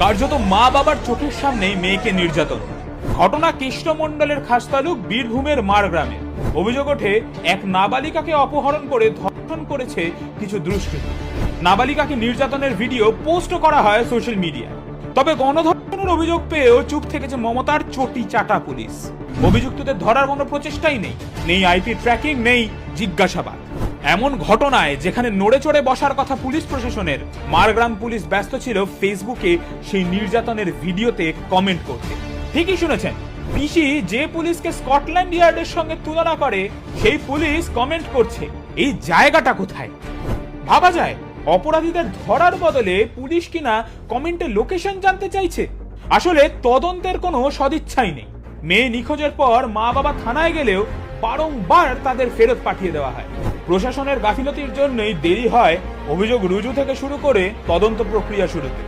কার্যত মা বাবার চোখের সামনেই মেয়েকে নির্যাতন। ঘটনা কৃষ্ণমন্ডলের খাসতালুক বীরভূমের মার গ্রামে। অভিযোগ ওঠে এক নাবালিকাকে অপহরণ করে ধর্ষণ করেছে কিছু দুষ্কৃতী। নাবালিকাকে নির্যাতনের ভিডিও পোস্ট করা হয় সোশ্যাল মিডিয়ায়। তবে গণধর্ষণের অভিযোগ পেয়েও চুপ থেকেছে মমতার চটি চাটা পুলিশ। অভিযুক্তদের ধরার কোনো প্রচেষ্টাই নেই আইপি ট্র্যাকিং, নেই জিজ্ঞাসাবাদ। এমন ঘটনায় যেখানে নড়ে চড়ে বসার কথা পুলিশ প্রশাসনের, মারগ্রাম পুলিশ ব্যস্ত ছিল ফেসবুকে সেই নির্যাতনের ভিডিওতে কমেন্ট করতে। ঠিকই শুনেছেন, পিসি যে পুলিশকে স্কটল্যান্ড ইয়ার্ডের সঙ্গে তুলনা করে সেই পুলিশ কমেন্ট করছে এই জায়গাটা কোথায়। ভাবা যায় অপরাধীদের ধরার বদলে পুলিশ কিনা কমেন্টে লোকেশন জানতে চাইছে। আসলে তদন্তের কোনো সদিচ্ছাই নেই। মেয়ে নিখোঁজের পর মা বাবা থানায় গেলেও বারংবার তাদের ফেরত পাঠিয়ে দেওয়া হয়। প্রশাসনের গাফিলতির জন্যই দেরি হয় অভিযোগ রুজু থেকে শুরু করে তদন্ত প্রক্রিয়া শুরুতে।